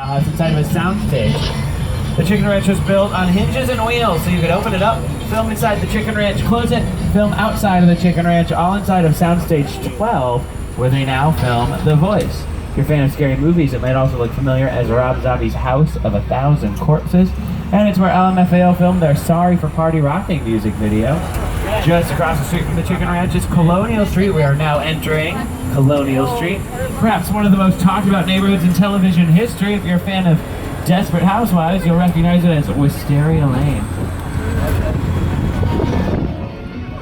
house inside of a soundstage. The Chicken Ranch was built on hinges and wheels, so you could open it up, film inside the Chicken Ranch, close it, film outside of the Chicken Ranch, all inside of Soundstage 12, where they now film The Voice. If you're a fan of scary movies, it might also look familiar as Rob Zombie's House of a Thousand Corpses, and it's where LMFAO filmed their Sorry for Party Rocking music video. Just across the street from the Chicken Ranch is Colonial Street. We are now entering Colonial Street, perhaps one of the most talked about neighborhoods in television history. If you're a fan of Desperate Housewives, you'll recognize it as Wisteria Lane.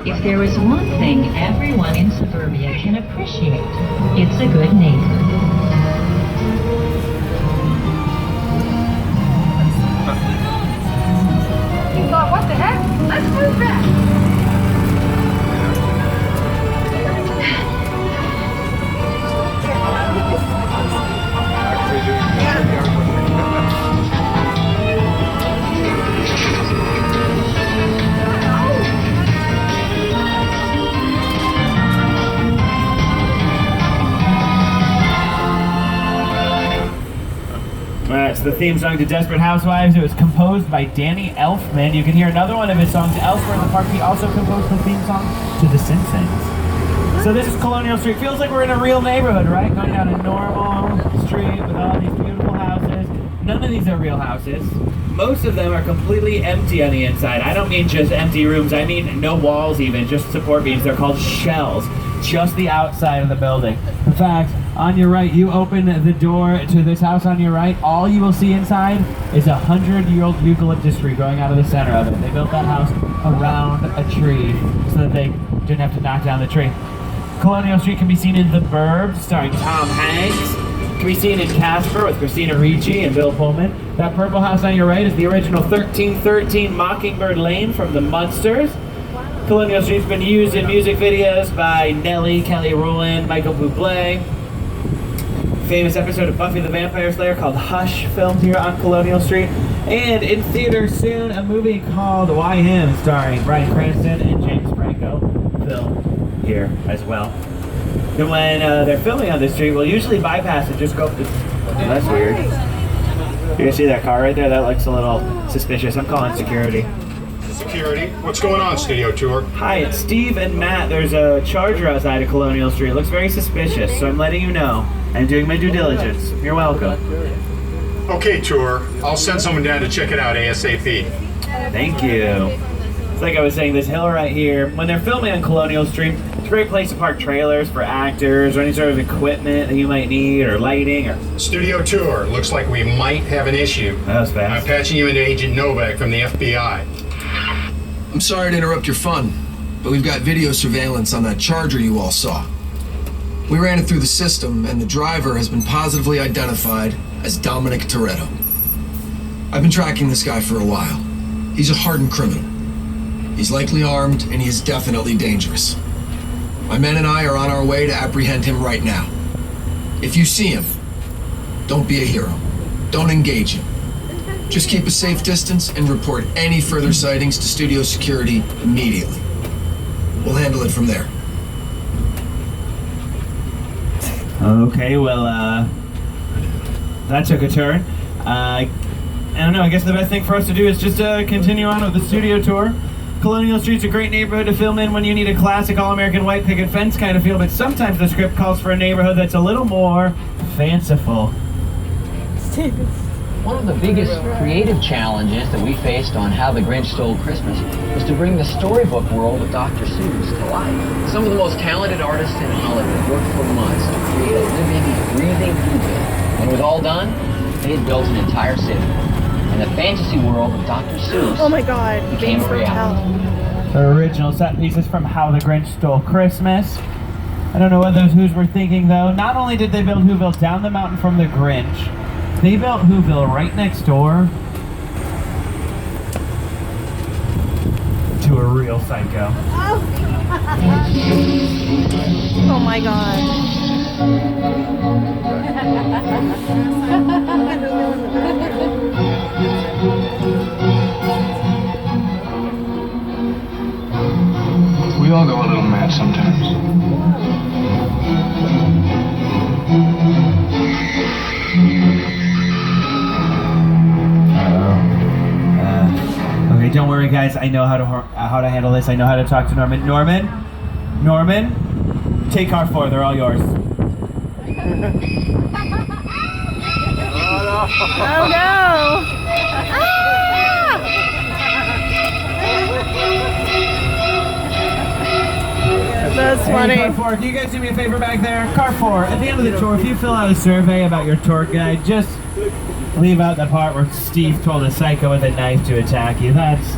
If there is one thing everyone in suburbia can appreciate, it's a good neighbor. You thought, what the heck? Let's move back. It's the theme song to Desperate Housewives. It was composed by Danny Elfman. You can hear another one of his songs elsewhere in the park. He also composed the theme song to The Simpsons. So this is Colonial Street. Feels like we're in a real neighborhood, right? Going down a normal street with all these beautiful houses. None of these are real houses. Most of them are completely empty on the inside. I don't mean just empty rooms. I mean no walls even, just support beams. They're called shells. Just the outside of the building. In fact, on your right, you open the door to this house on your right, all you will see inside is a 100-year-old eucalyptus tree growing out of the center of it. They built that house around a tree so that they didn't have to knock down the tree. Colonial Street can be seen in The Burbs, starring Tom Hanks. Can be seen in Casper with Christina Ricci and Bill Pullman. That purple house on your right is the original 1313 Mockingbird Lane from the Munsters. Colonial Street's been used in music videos by Nelly, Kelly Rowland, Michael Bublé. Famous episode of Buffy the Vampire Slayer called Hush filmed here on Colonial Street. And in theaters soon, a movie called Why Him, starring Bryan Cranston and James Franco, filmed here as well. And when they're filming on this street, we'll usually bypass and just go up the... That's weird. You guys see that car right there? That looks a little suspicious. I'm calling security. Security. What's going on, Studio Tour? Hi, it's Steve and Matt. There's a Charger outside of Colonial Street. It looks very suspicious, so I'm letting you know. I'm doing my due diligence. You're welcome. Okay, Tour. I'll send someone down to check it out ASAP. Thank you. It's like I was saying, this hill right here, when they're filming on Colonial Street, it's a great place to park trailers for actors or any sort of equipment that you might need, or lighting, or... Studio Tour. Looks like we might have an issue. That was fast. I'm patching you into Agent Novak from the FBI. I'm sorry to interrupt your fun, but we've got video surveillance on that Charger you all saw. We ran it through the system, and the driver has been positively identified as Dominic Toretto. I've been tracking this guy for a while. He's a hardened criminal. He's likely armed, and he is definitely dangerous. My men and I are on our way to apprehend him right now. If you see him, don't be a hero. Don't engage him. Just keep a safe distance and report any further sightings to studio security immediately. We'll handle it from there. Okay, well, that took a turn. I don't know, I guess the best thing for us to do is just continue on with the studio tour. Colonial Street's a great neighborhood to film in when you need a classic all-American white picket fence kind of feel, but sometimes the script calls for a neighborhood that's a little more fanciful. One of the biggest creative challenges that we faced on How the Grinch Stole Christmas was to bring the storybook world of Dr. Seuss to life. Some of the most talented artists in Hollywood worked for months to create a living, breathing Whoville. When it was all done, they had built an entire city. And the fantasy world of Dr. Seuss Oh my god, became a reality. The original set pieces from How the Grinch Stole Christmas. I don't know what those Who's were thinking though. Not only did they build Whoville down the mountain from the Grinch, they built Whoville right next door to a real psycho. Oh my god. We all go a little mad sometimes. Don't worry, guys. I know how to handle this. I know how to talk to Norman. Norman, take car 4. They're all yours. Oh no! That's funny. Hey, car 4, can you guys do me a favor back there? Car 4, at the end of the tour, if you fill out a survey about your tour guide, just leave out the part where Steve told a psycho with a knife to attack you. That's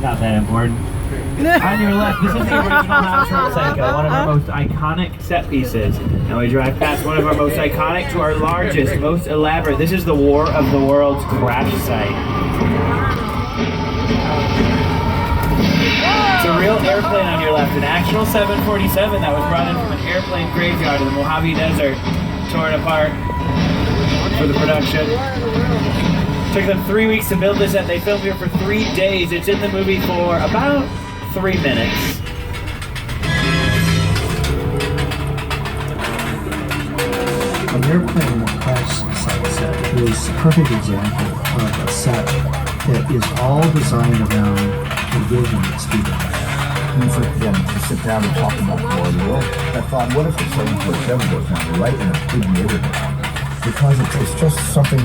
not that important. On your left, this is the original house from Psycho, one of our most iconic set pieces. And we drive past one of our most iconic to our largest, most elaborate. This is the War of the Worlds crash site. It's a real airplane on your left, an actual 747 that was brought in from an airplane graveyard in the Mojave Desert, torn apart for the production. Took them 3 weeks to build this set. They filmed here for 3 days. It's in the movie for about 3 minutes. An airplane crash site set is a perfect example of a set that is all designed around the vision that Steven had. And for them to sit down and talk about war and war, I thought, what if it's 747 goes down right in a big neighborhood? Because it's just something